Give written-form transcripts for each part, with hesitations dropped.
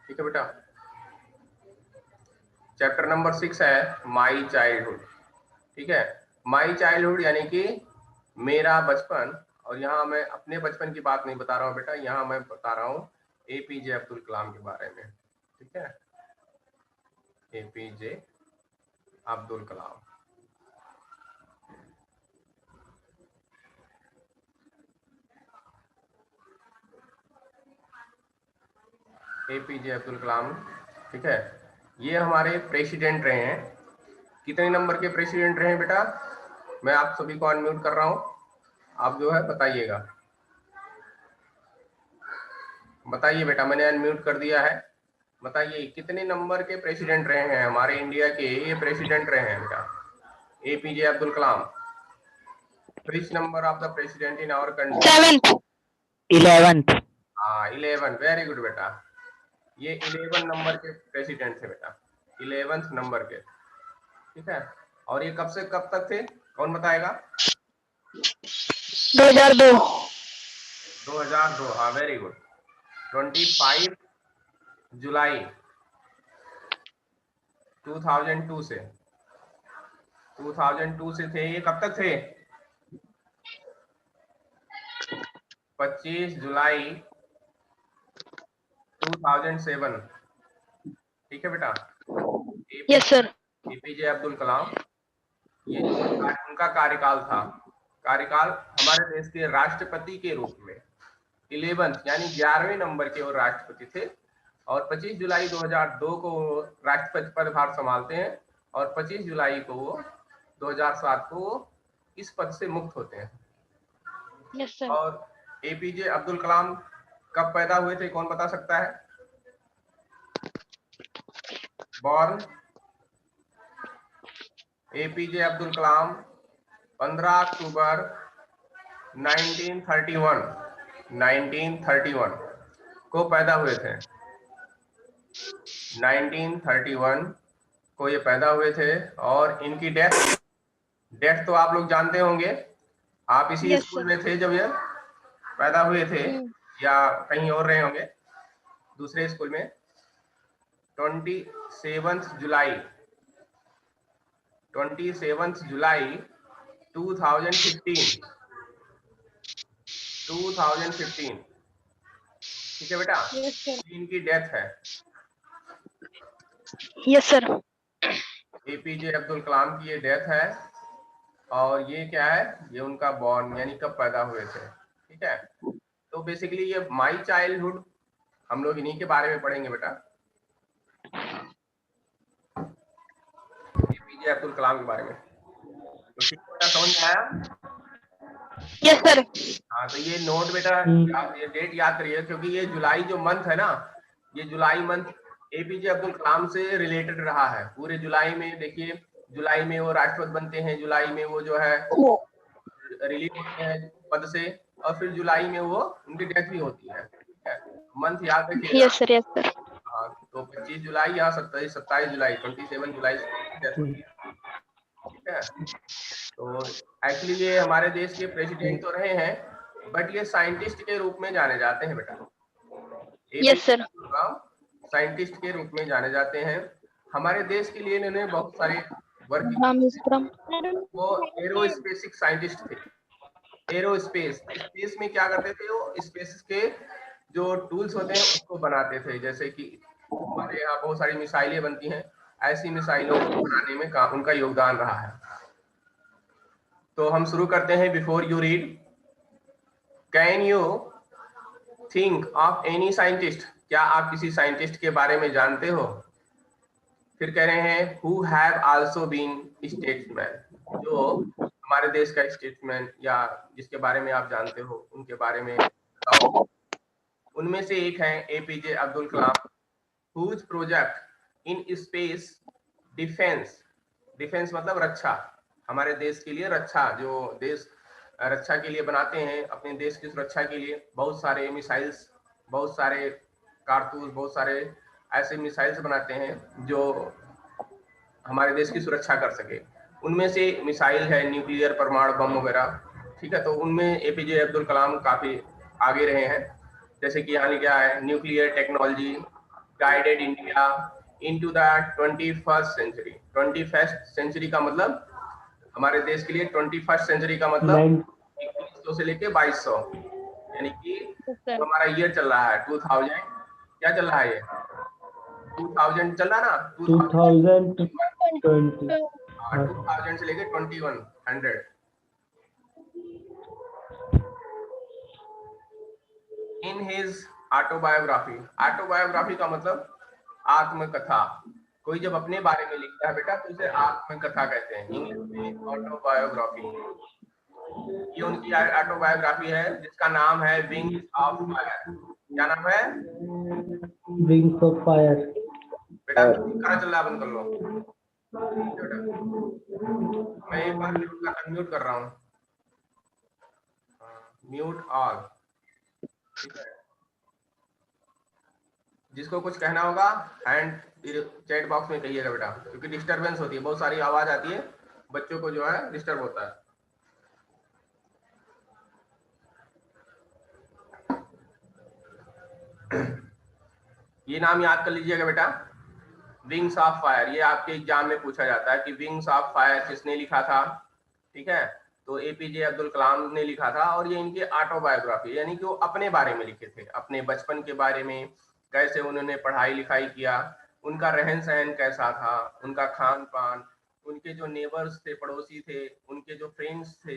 ठीक है बेटा। चैप्टर नंबर 6 है माई चाइल्डहुड। ठीक है, माई चाइल्डहुड यानी कि मेरा बचपन। और यहाँ मैं अपने बचपन की बात नहीं बता रहा हूँ बेटा, यहाँ मैं बता रहा हूँ एपीजे अब्दुल कलाम के बारे में। ठीक है, एपीजे अब्दुल कलाम। एपीजे अब्दुल कलाम, ठीक है, ये हमारे प्रेसिडेंट रहे हैं। कितने नंबर के प्रेसिडेंट रहे हैं बेटा? मैं आप सभी को अनम्यूट कर रहा हूँ, आप जो है बताइएगा। बताइए बेटा, मैंने अनम्यूट कर दिया है। बताइए कितने नंबर के प्रेसिडेंट रहे हैं हमारे इंडिया के? ये प्रेसिडेंट रहे हैं बेटा APJ Abdul Kalam. Which number of the president in our country? 7th 11th। हाँ 11, वेरी गुड बेटा। ये 11 नंबर के प्रेसिडेंट थे बेटा, 11th नंबर के। ठीक है, और ये कब से कब तक थे, कौन बताएगा? 2002। 2002, हाँ वेरी गुड। 25 जुलाई 2002 से 2002 से थे। ये कब तक थे? 25 जुलाई 2007। ठीक है बेटा। Yes sir. एपीजे अब्दुल कलाम, ये जो उनका कार्यकाल था, कार्यकाल हमारे देश के राष्ट्रपति के रूप में 11th यानी 11वें नंबर के वो राष्ट्रपति थे। और 25 जुलाई 2002 को वो राष्ट्रपति पदभार संभालते हैं, और 25 जुलाई को वो 2007 को इस पद से मुक्त होते हैं। Yes sir. और एपीजे अब्दुल कलाम कब पैदा हुए थे, कौन बता सकता है? बॉर्न एपीजे अब्दुल कलाम 15 अक्टूबर 1931 को पैदा हुए थे। 1931 को ये पैदा हुए थे। और इनकी डेथ तो आप लोग जानते होंगे, आप इसी Yes, स्कूल sir. में थे जब ये पैदा हुए थे, या कहीं और रहे होंगे दूसरे स्कूल में। 27 जुलाई 27 जुलाई 2015 ठीक है बेटा, Yes, sir. इनकी डेथ है। Yes, sir. एपीजे अब्दुल कलाम की ये डेथ है। और ये क्या है, ये उनका बॉर्न यानी कब पैदा हुए थे। ठीक है, तो बेसिकली ये माई चाइल्डहुड हम लोग इन्हीं के बारे में पढ़ेंगे बेटा, एपीजे अब्दुल कलाम के बारे में। तो ठीक है बेटा, समझ में आया? Yes, sir. हाँ, तो ये नोट बेटा, ये डेट याद करिए, क्योंकि ये जुलाई जो मंथ है ना, ये जुलाई मंथ एपीजे अब्दुल कलाम से रिलेटेड रहा है। पूरे जुलाई में देखिए, जुलाई में वो राष्ट्रपति बनते हैं, जुलाई में वो जो है रिलीज होते हैं पद से, और फिर जुलाई में वो उनकी डेथ भी होती है। ठीक है, मंथ याद रखिएगा। Yes, sir. Yes, sir. हाँ, तो 25 जुलाई या 27 जुलाई 27 जुलाई डेथ होती है। ठीक है, तो एक्चुअली ये हमारे देश के प्रेसिडेंट तो रहे हैं, बट ये साइंटिस्ट के रूप में जाने जाते हैं बेटा। Yes, sir. साइंटिस्ट के रूप में जाने जाते हैं। हमारे देश के लिए इन्होंने बहुत सारे वर्क, Ram is from. वो एरोस्पेसिक साइंटिस्ट थे। एरोस्पेस, स्पेस में क्या करते थे वो, स्पेस के जो टूल्स होते हैं उसको बनाते थे। जैसे कि हमारे यहाँ बहुत सारी मिसाइलें बनती हैं, ऐसी मिसाइलों को बनाने में उनका योगदान रहा है। तो हम शुरू करते हैं। Before you read, can you think of any scientist? क्या आप किसी साइंटिस्ट के बारे में जानते हो? फिर कह रहे हैं who have also been statesman, जो हमारे देश का स्टेट्समैन या जिसके बारे में आप जानते हो उनके बारे में बताओ। उनमें से एक है APJ Abdul Kalam, whose project in space defence, defence मतलब रक्षा, हमारे देश के लिए रक्षा, जो देश रक्षा के लिए बनाते हैं, अपने देश की सुरक्षा के लिए बहुत सारे मिसाइल्स, बहुत सारे कारतूस, बहुत सारे ऐसे मिसाइल्स बनाते हैं जो हमारे देश की सुरक्षा कर सके। उनमें से मिसाइल है न्यूक्लियर, परमाणु बम वगैरह। ठीक है, तो उनमें एपीजे अब्दुल कलाम काफी आगे रहे हैं। जैसे कि यहाँ क्या है, nuclear technology, guided India into the 21st century. 21st century का मतलब हमारे देश के लिए 21st सेंचुरी का मतलब 2100 से लेके 2200, यानी कि जो हमारा ईयर चल रहा है 2000, क्या चल रहा है ये 2000 चल रहा है ना, 2020 2000 से लेके 2100। इन हिज ऑटोबायोग्राफी, ऑटोबायोग्राफी का मतलब आत्मकथा। कोई जब अपने बारे में लिखता है बेटा तो उसे आत्मकथा कहते हैं, इंग्लिश में ऑटोबायोग्राफी। ये उनकी ऑटोबायोग्राफी है जिसका नाम है विंग्स ऑफ फायर। क्या नाम है? Wings of fire. बेटा खाना चल रहा है, बंद कर लो बेटा। मैं एक बार म्यूट कर रहा हूँ, म्यूट ऑल। जिसको कुछ कहना होगा हैंड चैट बॉक्स में कहिएगा बेटा, क्योंकि डिस्टरबेंस होती है, बहुत सारी आवाज आती है, बच्चों को जो है डिस्टर्ब होता है। ये नाम याद कर लीजिएगा बेटा, विंग्स ऑफ फायर। ये आपके एग्जाम में पूछा जाता है कि विंग्स ऑफ फायर किसने लिखा था, ठीक है? तो एपीजे अब्दुल कलाम ने लिखा था, और ये इनके ऑटोबायोग्राफी, यानी कि वो अपने बारे में लिखे थे, अपने बचपन के बारे में, कैसे उन्होंने पढ़ाई लिखाई किया, उनका रहन सहन कैसा था, उनका खान पान, उनके जो नेबर्स थे, पड़ोसी थे, उनके जो फ्रेंड्स थे,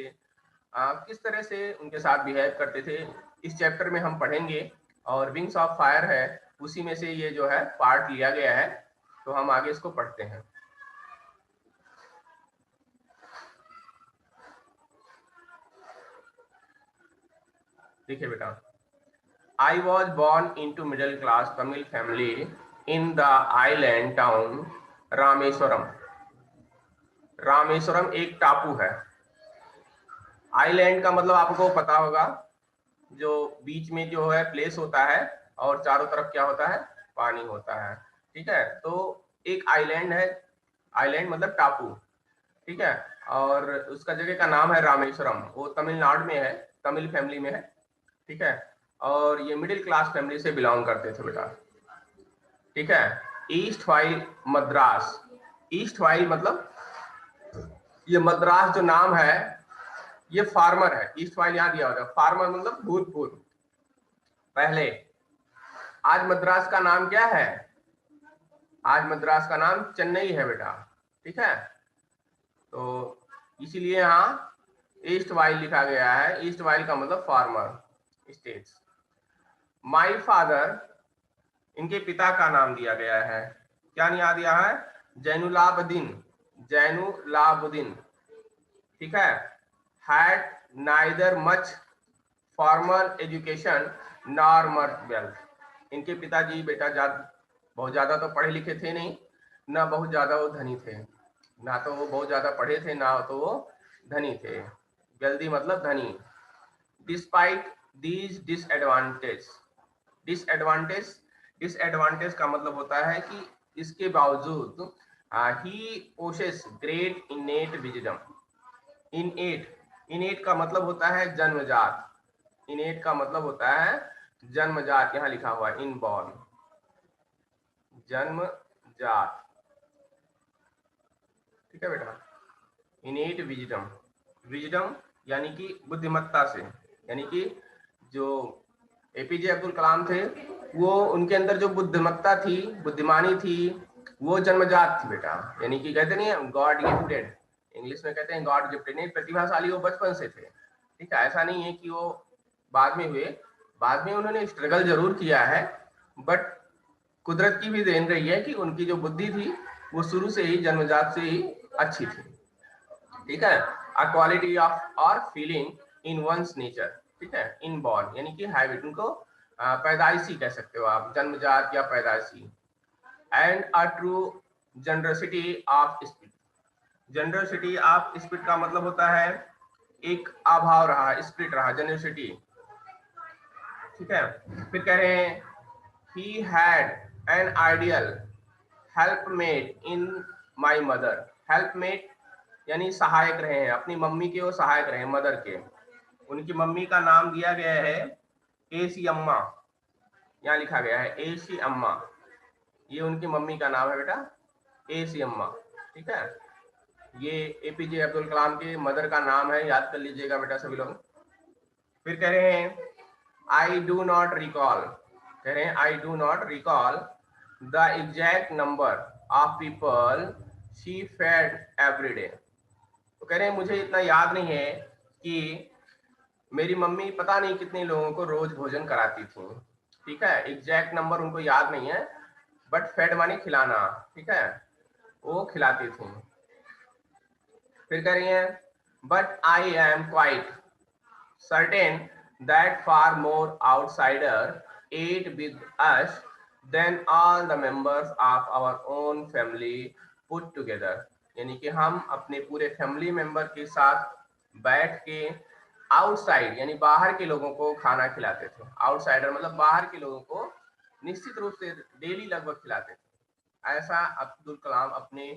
किस तरह से उनके साथ बिहेव करते थे, इस चैप्टर में हम पढ़ेंगे। और विंग्स ऑफ फायर है, उसी में से ये जो है पार्ट लिया गया है, तो हम आगे इसको पढ़ते हैं। देखिए बेटा, I was born into middle class Tamil family in the island town Rameswaram. Rameswaram एक टापू है। आइलैंड का मतलब आपको पता होगा, जो बीच में जो है प्लेस होता है और चारों तरफ क्या होता है, पानी होता है, ठीक है? तो एक आइलैंड है, आइलैंड मतलब टापू, ठीक है? और उसका जगह का नाम है रामेश्वरम। वो तमिलनाडु में है, तमिल फैमिली में है, ठीक है? और ये मिडिल क्लास फैमिली से बिलोंग करते थे बेटा, ठीक है? East while Madras, east while मतलब ये मद्रास जो नाम है ये फार्मर है। ईस्ट वाइल यहाँ दिया होता है, फार्मर मतलब भूतपूर्व, पहले। आज मद्रास का नाम क्या है? आज मद्रास का नाम चेन्नई है बेटा, ठीक है? तो इसीलिए यहाँ ईस्ट वाइल लिखा गया है। ईस्ट वाइल का मतलब फार्मर स्टेट्स। माई फादर, इनके पिता का नाम दिया गया है, क्या नाम दिया है? जैनुलाब्दीन, जैनुलाब्दीन, ठीक है? Had neither much formal education nor much wealth. इनके पिताजी बेटा बहुत ज्यादा तो पढ़े लिखे थे नहीं, ना बहुत ज्यादा वो धनी थे, ना तो वो बहुत ज्यादा पढ़े थे, ना तो वो धनी थे। वेल्दी मतलब धनी। Despite these disadvantage, disadvantage, disadvantage का मतलब होता है कि इसके बावजूद ही possess great innate wisdom. Innate, innate का मतलब होता है जन्मजात, इनेट का मतलब होता है जन्मजात, यहाँ लिखा हुआ है इनबॉर्न, जन्मजात, ठीक है बेटा? इनेट विजडम, विजडम यानी कि बुद्धिमत्ता से, यानी कि जो एपीजे अब्दुल कलाम थे वो उनके अंदर जो बुद्धिमत्ता थी, बुद्धिमानी थी, वो जन्मजात थी बेटा। यानी कि कहते नहीं है गॉड गिफ्टेड, इंग्लिश में कहते हैं गॉड गिफ्टेड, नहीं प्रतिभाशाली वो बचपन से थे, ठीक है? ऐसा नहीं है कि वो बाद में हुए, बाद में उन्होंने स्ट्रगल जरूर किया है, बट कुदरत की भी देन रही है कि उनकी जो बुद्धि थी वो शुरू से ही जन्मजात से ही अच्छी थी, ठीक है? अ क्वालिटी ऑफ और फीलिंग इन वंस नेचर, ठीक है? इनबॉर्न यानी कि हैबिट, उनको पैदाइशी कह सकते हो आप, जन्मजात या पैदाइशी। And a true generosity of spirit, generosity of spirit का मतलब होता है एक अभाव रहा, स्पिरिट रहा, जनरसिटी, ठीक है? फिर कह रहे हैं he had an ideal helpmate in my mother, helpmate यानी सहायक रहे हैं, अपनी मम्मी के वो सहायक रहे, मदर के। उनकी मम्मी का नाम दिया गया है एसी अम्मा, यहाँ लिखा गया है एसी अम्मा, ये उनकी मम्मी का नाम है बेटा एसी अम्मा, ठीक है। ये एपीजे अब्दुल कलाम के मदर का नाम है, याद कर लीजिएगा बेटा सभी लोग। फिर कह रहे हैं आई डू नॉट रिकॉल, कह रहे हैं I do not recall the exact number of people she fed every day. तो कह रहे हैं मुझे इतना याद नहीं है कि मेरी मम्मी पता नहीं कितने लोगों को रोज भोजन कराती थी, ठीक है। एग्जैक्ट नंबर उनको याद नहीं है, बट फेड माने खिलाना, ठीक है, वो खिलाती थी। फिर कह रही हैं but I am quite certain that far more outsider ate with us than all the members of our own family put together। यानी कि हम अपने पूरे फैमिली मेंबर के साथ बैठ के आउटसाइड यानी बाहर के लोगों को खाना खिलाते थे। आउटसाइडर मतलब बाहर के लोगों को निश्चित रूप से डेली लगभग खिलाते थे। ऐसा अब्दुल कलाम अपने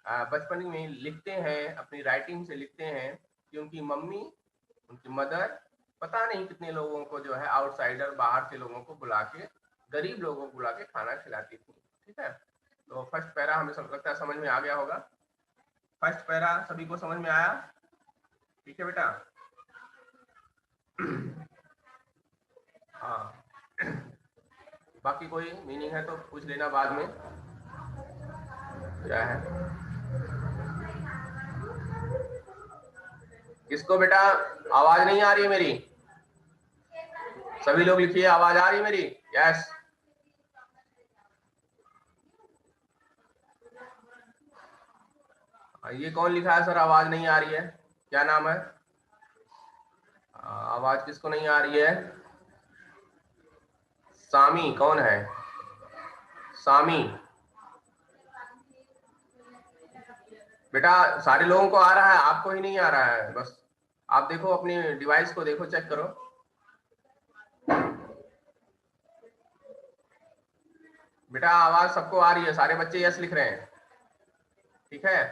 बचपन में लिखते हैं, अपनी राइटिंग से लिखते हैं कि उनकी मम्मी, उनकी मदर पता नहीं कितने लोगों को जो है आउटसाइडर बाहर से लोगों को बुला के, गरीब लोगों को बुला के खाना खिलाती थी, ठीक है। तो फर्स्ट पैरा हमें सब लगता है समझ में आ गया होगा। फर्स्ट पैरा सभी को समझ में आया, ठीक है बेटा। हाँ, बाकी कोई मीनिंग है तो पूछ लेना बाद में, क्या है। किसको बेटा आवाज नहीं आ रही है मेरी? सभी लोग लिखिए आवाज आ रही है मेरी? यस। ये कौन लिखा है सर आवाज नहीं आ रही है? क्या नाम है? आवाज किसको नहीं आ रही है? सामी कौन है? सामी बेटा सारे लोगों को आ रहा है, आपको ही नहीं आ रहा है। बस आप देखो अपनी डिवाइस को देखो, चेक करो। बेटा आवाज सबको आ रही है, सारे बच्चे यस लिख रहे हैं, ठीक है।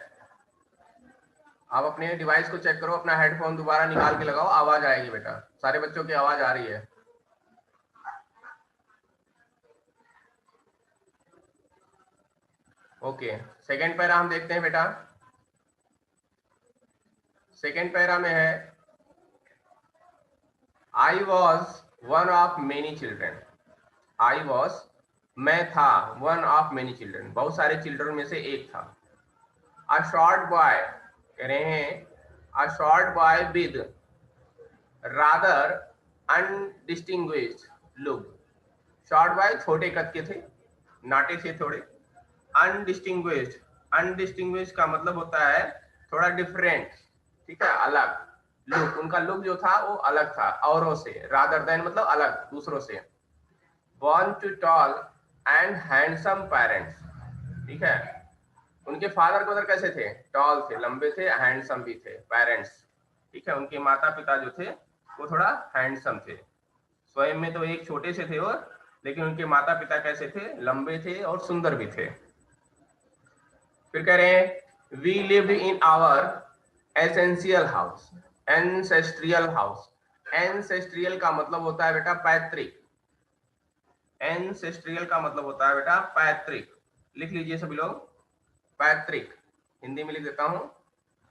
आप अपने डिवाइस को चेक करो, अपना हेडफोन दोबारा निकाल के लगाओ, आवाज आएगी बेटा। सारे बच्चों की आवाज आ रही है। ओके, सेकेंड पैरा हम देखते हैं बेटा। सेकेंड पैरा में है I was one of many children. I was मैं था, वन ऑफ मेनी चिल्ड्रेन बहुत सारे चिल्ड्रन में से एक था। अ शॉर्ट बॉय कह रहे हैं a short boy with rather undistinguished look. Short boy छोटे कद के थे, नाटे थे थोड़े। अनडिस्टिंग्विश्ड, अनडिस्टिंग्विश्ड का मतलब होता है थोड़ा डिफरेंट, ठीक है, अलग। लुक, उनका लुक जो था वो अलग था औरों से। रादर देन मतलब अलग, दूसरों से। born to tall and handsome parents, ठीक है। उनके फादर मदर कैसे थे? टॉल थे, लंबे थे, हैंडसम भी थे, पेरेंट्स, ठीक है। उनके माता पिता जो थे वो थोड़ा हैंडसम थे। स्वयं में तो एक छोटे से थे वो, लेकिन उनके माता पिता कैसे थे? लंबे थे और सुंदर भी थे। फिर कह रहे हैं we lived in our essential house, ancestral house. Ancestral का मतलब होता है बेटा पैतृक। एंसेस्ट्रियल का मतलब होता है बेटा पैतृक। लिख लीजिए सभी लोग, पैतृक। हिंदी में लिख देता हूं,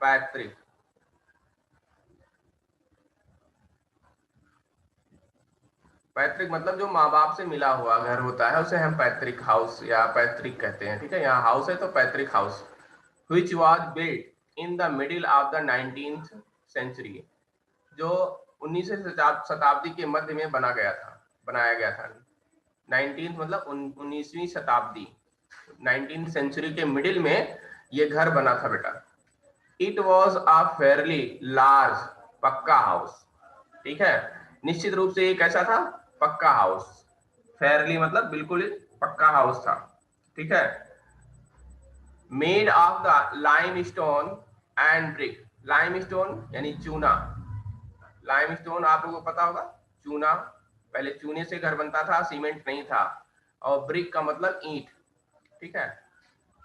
पैतृक। पैतृक मतलब जो माँ बाप से मिला हुआ घर होता है उसे हम पैतृक हाउस या पैतृक कहते हैं, ठीक है। यहाँ हाउस है तो पैतृक house. which was built in the middle of the 19th century, जो 19वीं शताब्दी के मध्य में बनाया गया था। 19th मतलब 19वीं शताब्दी, 19th सेंचुरी के मिडिल में ये घर बना था बेटा। It was a fairly large पक्का हाउस, ठीक है। निश्चित रूप से ये कैसा था? पक्का हाउस। फेयरली मतलब बिल्कुल पक्का हाउस था, ठीक है। Made of the lime stone and brick. Lime stone यानी चूना। लाइम स्टोन आप लोगों को पता होगा, चूना। पहले चूने से घर बनता था, सीमेंट नहीं था। और ब्रिक का मतलब ईंट, ठीक है।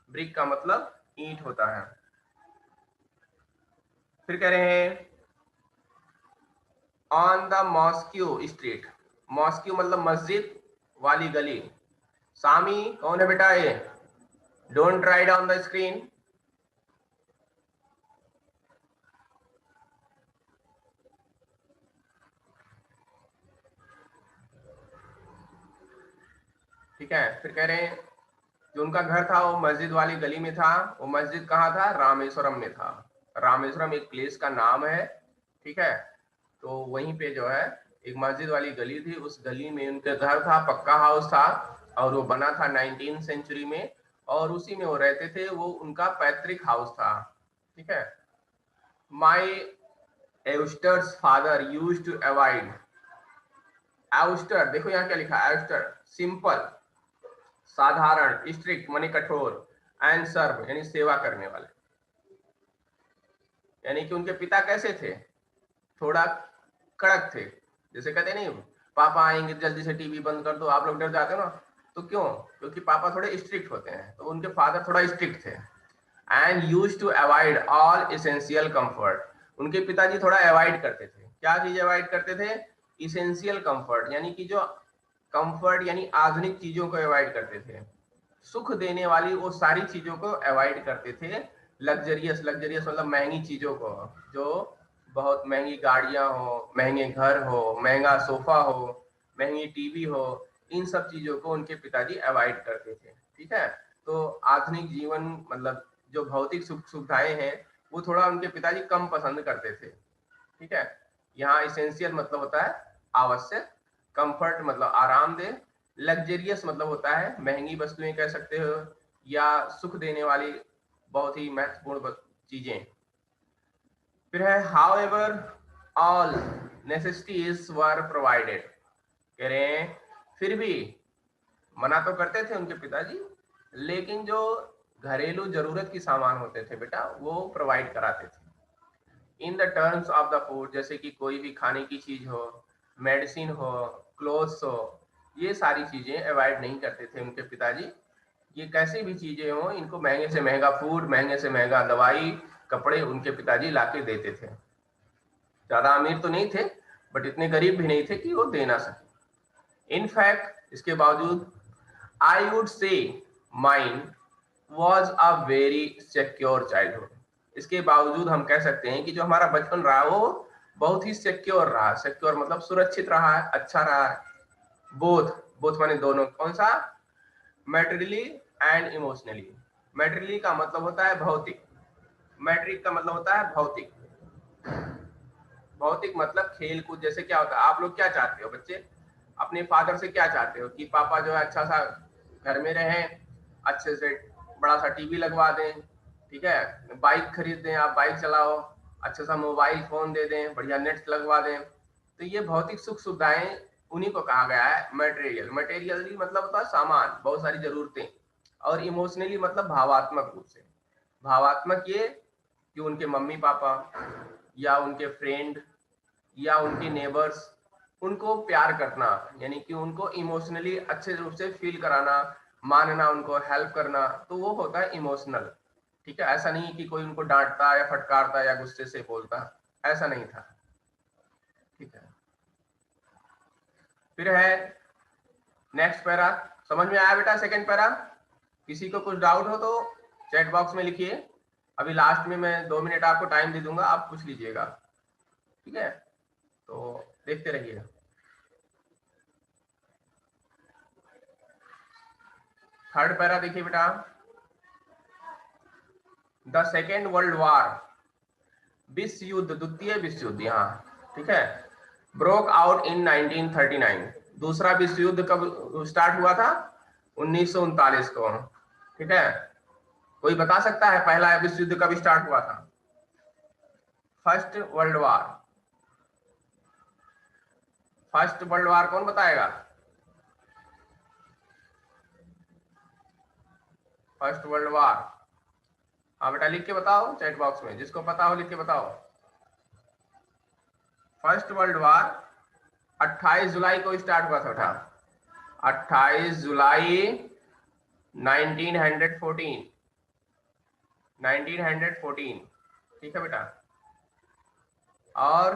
ब्रिक का मतलब ईंट होता है। फिर कह रहे हैं on the mosque street. Mosque मतलब मस्जिद वाली गली। सामी कौन है बेटा ये? Don't write on the screen. ठीक है, फिर कह रहे हैं जो उनका घर था वो मस्जिद वाली गली में था। वो मस्जिद कहाँ था? रामेश्वरम में था। रामेश्वरम एक प्लेस का नाम है, ठीक है। तो वहीं पे जो है एक मस्जिद वाली गली थी, उस गली में उनका घर था, पक्का हाउस था, और वो बना था 19th सेंचुरी में, और उसी में वो रहते थे। वो उनका पैतृक हाउस था, ठीक है। My Esther's father used to avoid. Esther देखो यहाँ क्या लिखा है, एस्टर सिंपल, साधारण, स्ट्रिक्ट माने कठोर, एंड सर्व यानी सेवा करने वाले। यानी कि उनके पिता कैसे थे? थोड़ा कड़क थे। जैसे कहते नहीं पापा आएंगे जल्दी से टीवी बंद कर दो, आप लोग डर जाते हो ना। तो क्यों? क्योंकि पापा थोड़े स्ट्रिक्ट होते हैं, तो उनके फादर थोड़ा स्ट्रिक्ट थे। And used to avoid all essential comfort. उनके पिताजी थोड़ा अवॉइड करते थे। क्या चीज अवॉइड करते थे? इसेंशियल कंफर्ट, यानी कि जो कंफर्ट यानी आधुनिक चीजों को अवॉइड करते थे। सुख देने वाली वो सारी चीजों को अवॉइड करते थे। लग्जरियस, लग्जरियस मतलब महंगी चीजों को, जो बहुत महंगी गाड़ियां हो, महंगे घर हो, महंगा सोफा हो, महंगी टीवी हो, इन सब चीजों को उनके पिताजी अवॉइड करते थे, ठीक है। तो आधुनिक जीवन मतलब जो भौतिक सुख सुविधाएं हैं वो थोड़ा उनके पिताजी कम पसंद करते थे, ठीक है। यहाँ इसेंशियल मतलब होता है आवश्यक, कंफर्ट मतलब आरामदेह, लग्जरियस मतलब होता है महंगी वस्तुएं कह सकते हो, या सुख देने वाली बहुत ही महत्वपूर्ण चीजें। फिर है हाउएवर ऑल नेसेसिटीज वर प्रोवाइडेड। कह रहे हैं फिर भी मना तो करते थे उनके पिताजी, लेकिन जो घरेलू जरूरत की सामान होते थे बेटा वो प्रोवाइड कराते थे। In the terms of the food, जैसे कि कोई भी खाने की चीज हो, मेडिसिन हो, क्लोथ्स हो, ये सारी चीजें अवॉइड नहीं करते थे उनके पिताजी। ये कैसी भी चीजें हो, इनको महंगे से महंगा फूड, महंगे से महंगा दवाई, कपड़े उनके पिताजी लाके देते थे। ज्यादा अमीर तो नहीं थे, बट इतने गरीब भी नहीं थे कि वो दे ना सके। इनफैक्ट इसके बावजूद I would say mind was a very secure childhood. इसके बावजूद हम कह सकते हैं कि जो हमारा बचपन रहा वो बहुत ही सिक्योर रहा। सिक्योर मतलब सुरक्षित रहा है, अच्छा रहा है। बोथ, बोथ माने दोनों। कौन सा? मैटेरियली एंड इमोशनली। मैटेरियली का मतलब होता है भौतिक, मैट्रिक का मतलब होता है भौतिक। भौतिक मतलब खेल कूद। जैसे क्या होता है, आप लोग क्या चाहते हो बच्चे? अपने फादर से क्या चाहते हो? कि पापा जो है अच्छा सा घर में रहें, अच्छे से बड़ा सा टीवी लगवा दें, ठीक है, बाइक खरीद दें, आप बाइक चलाओ, अच्छा सा मोबाइल फोन दे दें, बढ़िया नेट लगवा दें। तो ये भौतिक सुख सुविधाएं उन्हीं को कहा गया है मटेरियल। मटेरियली मतलब होता है सामान, बहुत सारी जरूरतें। और इमोशनली मतलब भावात्मक रूप से। भावात्मक ये कि उनके मम्मी पापा या उनके फ्रेंड या उनके नेबर्स उनको प्यार करना, यानी कि उनको इमोशनली अच्छे रूप से फील कराना, मानना, उनको हेल्प करना, तो वो होता है इमोशनल, ठीक है। ऐसा नहीं कि कोई उनको डांटता या फटकारता या गुस्से से बोलता, ऐसा नहीं था, ठीक है। फिर है नेक्स्ट पैरा। समझ में आया बेटा सेकंड पैरा? किसी को कुछ डाउट हो तो चैट बॉक्स में लिखिए। अभी लास्ट में मैं 2 मिनट आपको टाइम दे दूंगा, आप पूछ लीजिएगा, ठीक है। तो देखते रहिए। थर्ड पैरा देखिए बेटा। द सेकेंड वर्ल्ड वार, विश्व युद्ध, द्वितीय विश्व युद्ध, यहाँ ठीक है, ब्रोक आउट इन 1939। दूसरा विश्व युद्ध कब स्टार्ट हुआ था? 1939 को, ठीक है। कोई बता सकता है पहला विश्व युद्ध कब स्टार्ट हुआ था? First world war, first world war कौन बताएगा? फर्स्ट वर्ल्ड वार, हाँ बेटा लिख के बताओ चैट बॉक्स में, जिसको पता हो लिख के बताओ। फर्स्ट वर्ल्ड वार 28 जुलाई को स्टार्ट हुआ था बेटा, 28 जुलाई 1914, 1914, ठीक है बेटा। और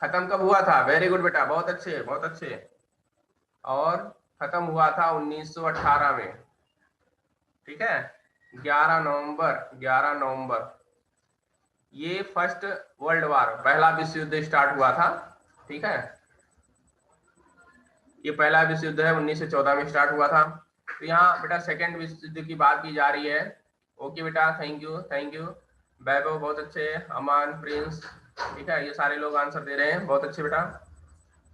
खत्म कब हुआ था? वेरी गुड बेटा, बहुत अच्छे बहुत अच्छे। और खत्म हुआ था 1918 में, ठीक है, 11 नवंबर ये फर्स्ट वर्ल्ड वार, पहला विश्व युद्ध स्टार्ट हुआ था, ठीक है, ये पहला विश्व युद्ध है 1914 में स्टार्ट हुआ था। तो यहाँ बेटा सेकेंड विश्व युद्ध की बात की जा रही है। ओके बेटा, थैंक यू वैभव, बहुत अच्छे, अमान, प्रिंस, ठीक है, ये सारे लोग आंसर दे रहे हैं, बहुत अच्छे बेटा,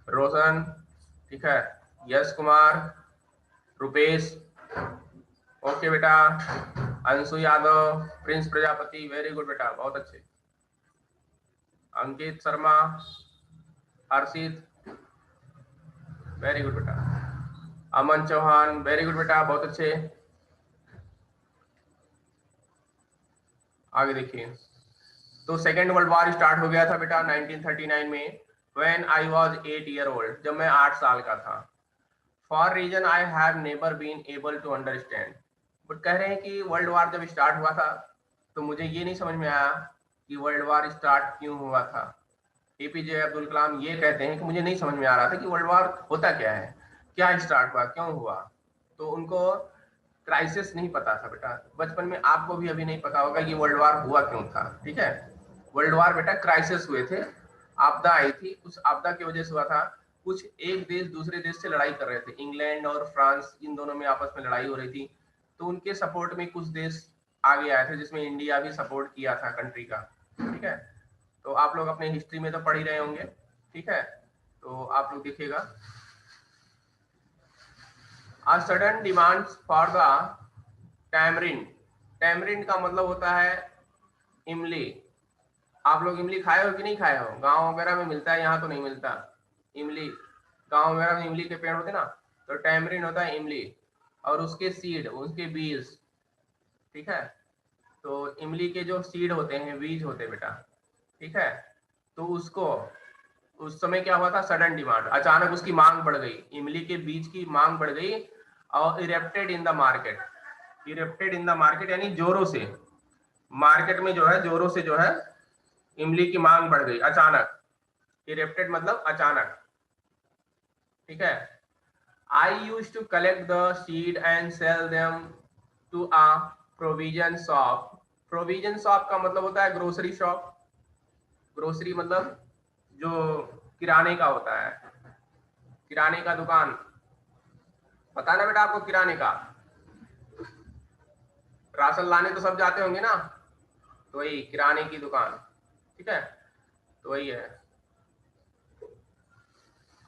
रोशन, ठीक है, यश कुमार, रुपेश, ओके बेटा, Anshu Yadav, Prince Prajapati, very good बेटा, बहुत अच्छे, अंकित शर्मा, हर्षित, वेरी गुड बेटा, अमन चौहान, वेरी गुड बेटा, बहुत अच्छे। आगे देखिए, तो सेकेंड वर्ल्ड वॉर स्टार्ट हो गया था बेटा 1939 में, when I was 8 year old, जब मैं 8 साल का था। For reason I have never been able to understand, but कह रहे हैं कि वर्ल्ड वॉर जब स्टार्ट हुआ था तो मुझे ये नहीं समझ में आया कि वर्ल्ड वॉर स्टार्ट क्यों हुआ था। एपीजे अब्दुल कलाम ये कहते हैं कि मुझे नहीं समझ में आ रहा था कि वर्ल्ड वॉर होता क्या है, क्या स्टार्ट हुआ, क्यों हुआ। तो उनको क्राइसिस नहीं पता था बेटा, बचपन में आपको भी अभी नहीं पता होगा कि वर्ल्ड वॉर हुआ क्यों था, ठीक है। वर्ल्ड वॉर बेटा क्राइसिस हुए थे, आपदा आई थी, उस आपदा की वजह से हुआ था। कुछ एक देश दूसरे देश से लड़ाई कर रहे थे, इंग्लैंड और फ्रांस, इन दोनों में आपस में लड़ाई हो रही थी, तो उनके सपोर्ट में कुछ देश आगे आए थे, जिसमें इंडिया भी सपोर्ट किया था कंट्री का, ठीक है। तो आप लोग अपने हिस्ट्री में तो पढ़ ही रहे होंगे, ठीक है, तो आप लोग देखिएगा। A sudden demands for the tamarind, tamarind का मतलब होता है इमली। आप लोग इमली खाए हो कि नहीं खाए हो, गांव वगैरह में मिलता है, यहाँ तो नहीं मिलता इमली, गांव वगैरह में इमली के पेड़ होते ना, तो टैमरिन होता है इमली, और उसके सीड, उसके बीज, ठीक है। तो इमली के जो सीड होते हैं, बीज होते हैं बेटा, ठीक है, तो उसको उस समय क्या हुआ था, सडन डिमांड, अचानक उसकी मांग बढ़ गई, इमली के बीज की मांग बढ़ गई, और erupted in the market, erupted in the market यानी जोरों से मार्केट में जो है, जोरों से जो है इमली की मांग बढ़ गई अचानक, इरेप्टेड मतलब अचानक, ठीक है। I used to collect the seed and sell them to a provision shop, provision shop का मतलब होता है ग्रोसरी शॉप, ग्रोसरी मतलब जो किराने का होता है, किराने का दुकान, पता ना बेटा आपको, किराने का राशन लाने तो सब जाते होंगे ना, तो वही किराने की दुकान, ठीक है, तो वही है।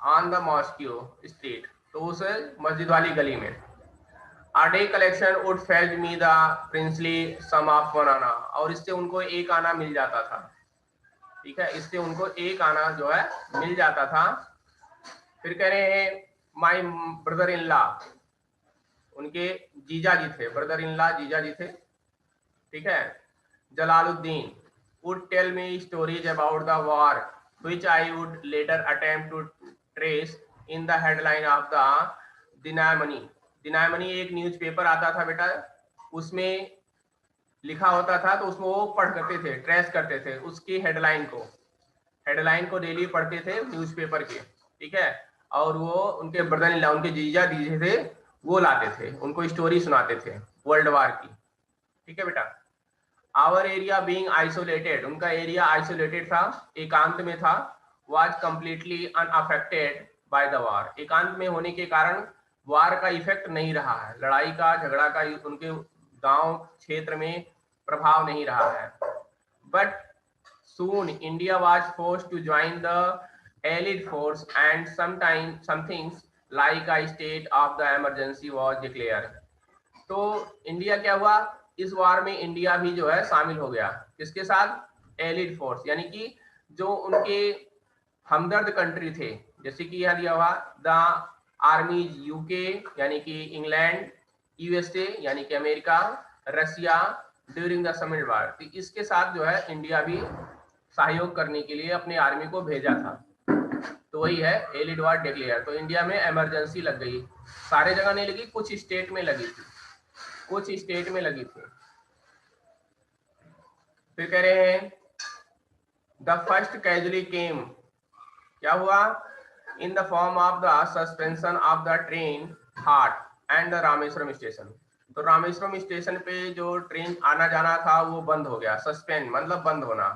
ऑन द मॉस्क्यू स्ट्रीट, तो उस मस्जिद वाली गली में। A day collection would fetch me the princely sum of 1 आना, और इससे उनको 1 आना मिल जाता था, ठीक है, इससे उनको 1 आना जो है मिल जाता था। फिर कह रहे हैं माई ब्रदर इन लॉ, उनके जीजा जी थे, ब्रदर इन लॉ जीजा जी थे, ठीक है, Jalaluddin would tell me stories about the war which I would later attempt to trace in the headline of the Dinamani. Dinamani एक न्यूज़पेपर आता था बेटा, उसमें लिखा होता था, तो उसमें वो पढ़ करते थे, ट्रेस करते थे उसकी हेडलाइन को डेली पढ़ते थे न्यूज़पेपर के, ठीक है, और वो उनके ब्रदर इन लॉ, उनके जीजा जी थे, वो लाते थे, उनको स्टोरी सुनाते थे वर्ल्ड वार की, ठीक है बेटा। आवर एरिया बीइंग आइसोलेटेड, उनका एरिया आइसोलेटेड था, एकांत में था, was completely unaffected by the war, एकांत में होने के कारण वार का इफेक्ट नहीं रहा है, लड़ाई का झगड़ा का उनके गांव क्षेत्र में प्रभाव नहीं रहा है। But soon India was forced to join the allied force and somethings like a state of the emergency was declare. तो इंडिया क्या हुआ, इस वार में इंडिया भी जो है शामिल हो गया, किसके साथ, एलिड फोर्स, यानी कि जो उनके हमदर्द कंट्री थे, जैसे कि यह दिया हुआ द आर्मी यूके यानी कि इंग्लैंड, यूएसए यानी कि America, Russia during the summit war, तो इसके साथ जो है इंडिया भी सहयोग करने के लिए अपने आर्मी को भेजा था, तो वही है एलिड वार डिक्लेयर। तो इंडिया में इमरजेंसी लग गई, सारे जगह नहीं लगी, कुछ स्टेट में लगी थी, कुछ स्टेट में लगी थी। फिर कह रहे हैं द फर्स्ट कैजुअली केम, क्या हुआ, in the form of the suspension of the train Ghat and the Rameswaram station. तो रामेश्वरम स्टेशन पे जो ट्रेन आना जाना था वो बंद हो गया। सस्पेंड मतलब बंद होना,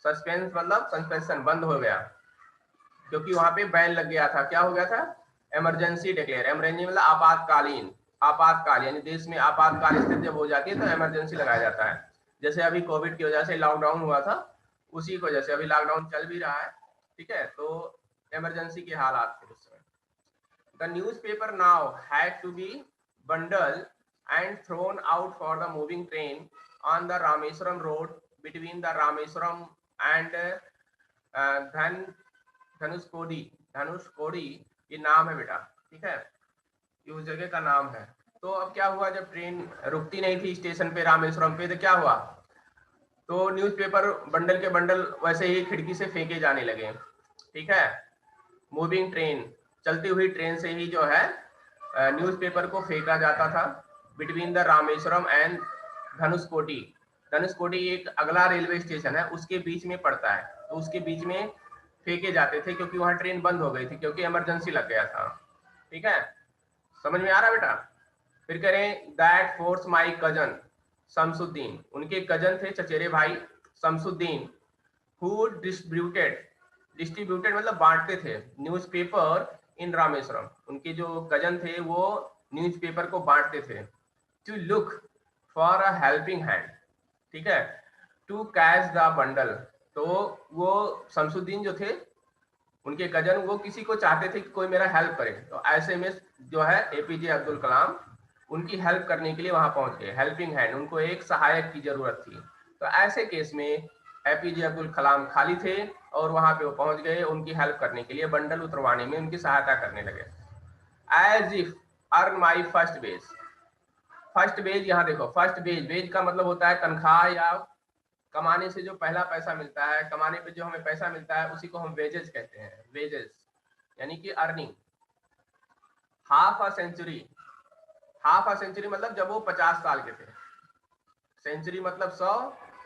सस्पेंस मतलब सस्पेंशन, बंद हो गया, क्योंकि वहां पे बैन लग गया था। क्या हो गया था? Emergency declare. इमरजेंसी मतलब आपातकालीन, आपातकाल यानी देश में आपातकाल स्थिति जब हो जाती है तो इमरजेंसी लगाया जाता है। जैसे अभी कोविड की वजह से लॉकडाउन हुआ था, उसी की वजह से अभी लॉकडाउन चल भी रहा है, ठीक है, तो इमरजेंसी के हालात थे उस समय। The newspaper now had to be bundled and thrown out for the moving train on the Rameswaram road between the Rameswaram and Dhanushkodi. Dhanushkodi ये नाम है बेटा, ठीक है, ये उस जगह का नाम है। तो अब क्या हुआ, जब ट्रेन रुकती नहीं थी स्टेशन पे रामेश्वरम पे, तो क्या हुआ, तो न्यूज़पेपर बंडल के बंडल वैसे ही खिड़की से फेंके जाने लगे, ठीक है। मूविंग ट्रेन, चलती हुई ट्रेन से ही जो है न्यूज़पेपर को फेंका जाता था between the Rameswaram and Dhanushkodi. Dhanushkodi एक अगला रेलवे स्टेशन है, उसके बीच में पड़ता है, तो उसके बीच में फेंके जाते थे क्योंकि वहां ट्रेन बंद हो गई थी, क्योंकि इमरजेंसी लग गया था, ठीक है। समझ में आ रहा बेटा? फिर करें that force my cousin Shamsuddin, उनके कजन थे चचेरे भाई शमसुद्दीन, हु डिस्ट्रीब्यूटेड मतलब बांटते थे न्यूज़पेपर इन रामेश्वरम। उनके जो कजन थे वो न्यूज़पेपर को बांटते थे। To look for a helping hand, ठीक है, टू कैच द बंडल। तो वो शमसुद्दीन जो थे उनके कजन, वो किसी को चाहते थे कि कोई मेरा हेल्प करे, तो ऐसे में जो है एपीजे अब्दुल कलाम उनकी हेल्प करने के लिए वहां पहुंच गए। हेल्पिंग हैंड, उनको एक सहायक की जरूरत थी। तो ऐसे केस में एपीजे अब्दुल कलाम खाली थे और वहां पे वो पहुंच गए उनकी हेल्प करने के लिए, बंडल उतरवाने में उनकी सहायता करने लगे। As if earn my first wage. First wage, यहाँ देखो फर्स्ट बेज, बेज का मतलब होता है तनख्वाह या कमाने से जो पहला पैसा मिलता है, कमाने पे जो हमें पैसा मिलता है उसी को हम वेजेस कहते हैं, वेजेस यानी कि earning. Half a century, half a century मतलब जब वो 50 साल के थे, सेंचुरी मतलब 100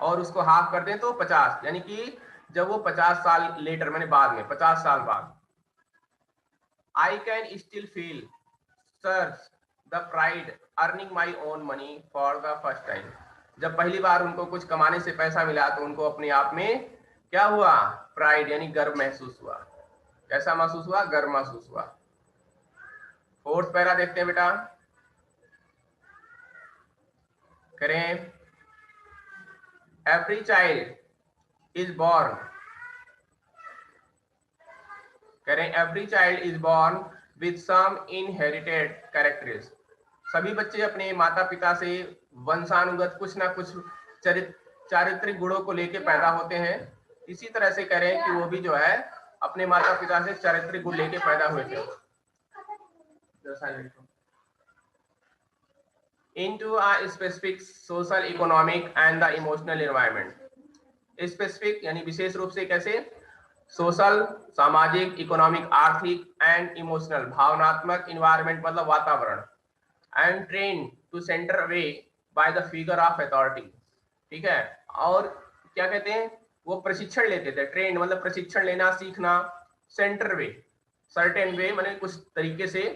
और उसको हाफ कर दें तो 50, यानी कि जब वो 50 साल लेटर, मैंने बाद में 50 साल बाद। I can still feel surge the pride earning my own money for the first time. जब पहली बार उनको कुछ कमाने से पैसा मिला तो उनको अपने आप में क्या हुआ, प्राइड यानी गर्व महसूस हुआ। कैसा महसूस हुआ? गर्व महसूस हुआ। फोर्थ पैरा देखते हैं बेटा, करें। एवरी चाइल्ड इज बॉर्न, करें, every child is born with some inherited characteristics. सभी बच्चे अपने माता पिता से वंशानुगत कुछ ना कुछ चारित्रिक गुणों को लेके पैदा होते हैं। इसी तरह से करें कि वो भी जो है अपने माता पिता से चारित्रिक गुण लेके पैदा हुए थे। into a specific social, economic and the emotional environment। Specific यानी विशेष रूप से, कैसे? सोशल सामाजिक, इकोनॉमिक आर्थिक, एंड इमोशनल भावनात्मक, इन्वायरमेंट मतलब वातावरण, and train to certain way by the figure of authority, ठीक है। और क्या कहते हैं, वो प्रशिक्षण लेते थे, ट्रेन मतलब प्रशिक्षण लेना, सीखना, सेंटर वे, सर्टेन वे माने कुछ तरीके से,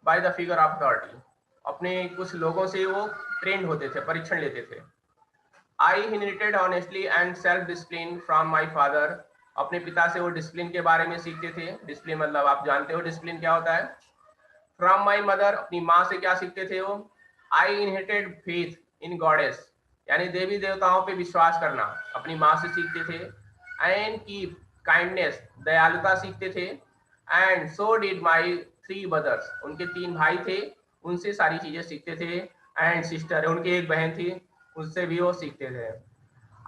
bye the figure of authority अपने कुछ लोगों से वो ट्रेंड होते थे, परीक्षण लेते थे। आई inherited honestly and self discipline from my father. अपने पिता से वो डिसिप्लिन के बारे में सीखते थे। डिसिप्लिन मतलब आप जानते हो डिसिप्लिन क्या होता है। फ्रॉम माई मदर, अपनी माँ से क्या सीखते थे वो। आई इनहेरिटेड फेथ इन गॉडेस, यानी देवी देवताओं पे विश्वास करना अपनी माँ से सीखते थे। एंड कीप काइंडनेस, दयालुता सीखते थे। And so did my 3 brothers, उनके 3 भाई थे, उनसे सारी चीजें सीखते थे। एंड सिस्टर, उनकी एक बहन थी, उससे भी वो सीखते थे।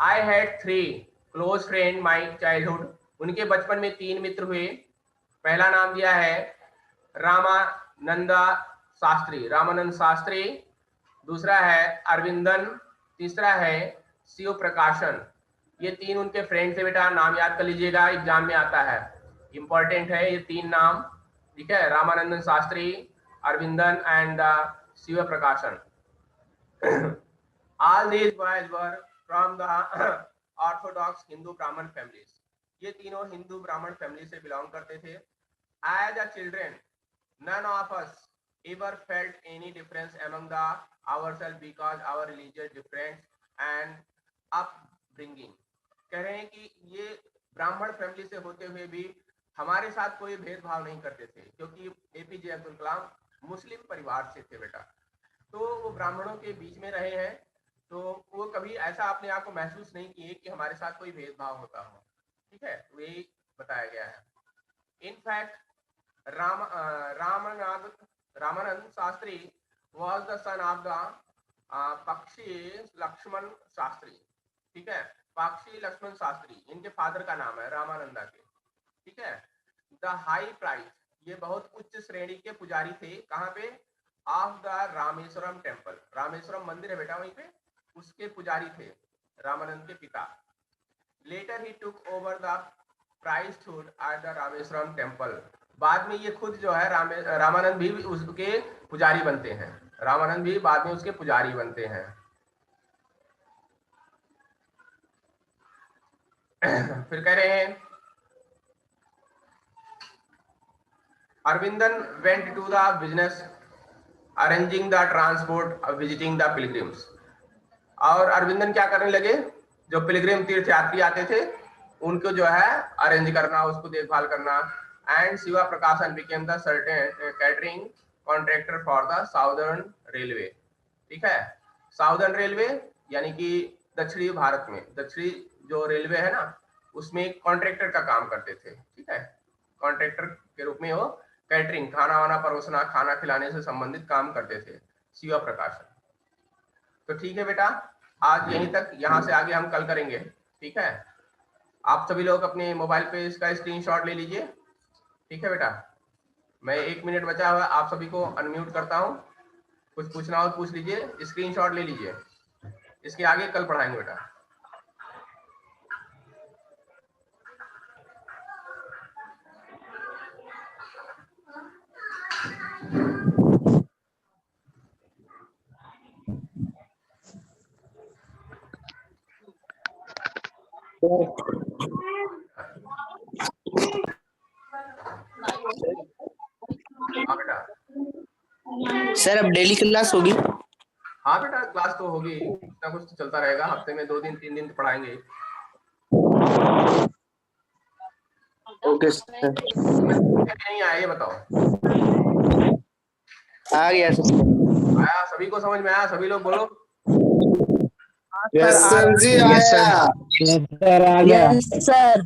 I had 3 close friend my childhood, उनके बचपन में 3 मित्र हुए। पहला नाम दिया है रामानंदा शास्त्री, रामानंद शास्त्री। दूसरा है अरविंदन, तीसरा है शिव प्रकाशन। ये 3 उनके फ्रेंड थे बेटा, नाम याद कर लीजिएगा, एग्जाम में आता है, इंपॉर्टेंट है ये 3 नाम, ठीक है। रामानंदन शास्त्री, अरविंदन एंड शिव प्रकाशन। All these boys were from the orthodox Hindu Brahmin families। ये तीनों हिंदू ब्राह्मण फैमिली से बिलोंग करते थे। As a children, none of us ever felt any difference among the ourselves because our religious difference and upbringing? कह रहे हैं कि ये ब्राह्मण फैमिली से होते हुए भी हमारे साथ कोई भेदभाव नहीं करते थे, क्योंकि एपीजे अब्दुल कलाम मुस्लिम परिवार से थे बेटा, तो वो ब्राह्मणों के बीच में रहे हैं, तो वो कभी ऐसा अपने आप को महसूस नहीं किए कि हमारे साथ कोई भेदभाव होता हो। ठीक है, वही बताया गया है। In fact Ramanand Shastri was the son of the पक्षी लक्ष्मण शास्त्री। ठीक है, पक्षी लक्ष्मण शास्त्री इनके फादर का नाम है, रामानंदा के। ठीक है, द हाई प्राइस, ये बहुत उच्च श्रेणी के पुजारी थे, कहाँ पे? Of the Rameswaram temple, Rameswaram मंदिर है बेटा, वहीं पे उसके पुजारी थे रामानंद के पिता। Later he took over the priesthood at the Rameswaram temple, बाद में ये खुद जो है रामानंद भी उसके पुजारी बनते हैं, रामानंद भी बाद में उसके पुजारी बनते हैं। फिर कह रहे हैं Aravindan went to the business arranging the transport visiting the pilgrims, और अरविंदन क्या करने लगे? जो पिलग्रिम तीर्थ यात्री आते थे उनको जो है अरेंज करना, उसको देखभाल करना। एंड शिवा प्रकाशन became the certain catering contractor for the southern railway. ठीक है, साउदर्न रेलवे यानी कि दक्षिणी भारत में, दक्षिणी जो रेलवे है ना, उसमें कॉन्ट्रैक्टर का काम करते थे। ठीक है, कॉन्ट्रैक्टर के रूप में वो कैटरिंग, खाना वाना परोसना, खाना खिलाने से संबंधित काम करते थे, शिवा प्रकाशन। तो ठीक है बेटा, आज यहीं तक, यहाँ से आगे हम कल करेंगे। ठीक है, आप सभी लोग अपने मोबाइल पे इसका स्क्रीनशॉट ले लीजिए। ठीक है बेटा, मैं 1 मिनट बचा हुआ, आप सभी को अनम्यूट करता हूँ, कुछ पूछना हो पूछ लीजिए, स्क्रीनशॉट ले लीजिए, इसके आगे कल पढ़ाएंगे बेटा। हाँ बेटा, सर अब डेली क्लास होगी? हाँ बेटा, क्लास तो होगी, कुछ ना कुछ तो चलता रहेगा, हफ्ते में 2 दिन 3 दिन तो पढ़ाएंगे। Okay sir. नहीं आया ये बताओ? आ गया सर। आया? सभी को समझ में आया? सभी लोग बोलो। यस सर जी, यस सर, आ गया। Yes sir.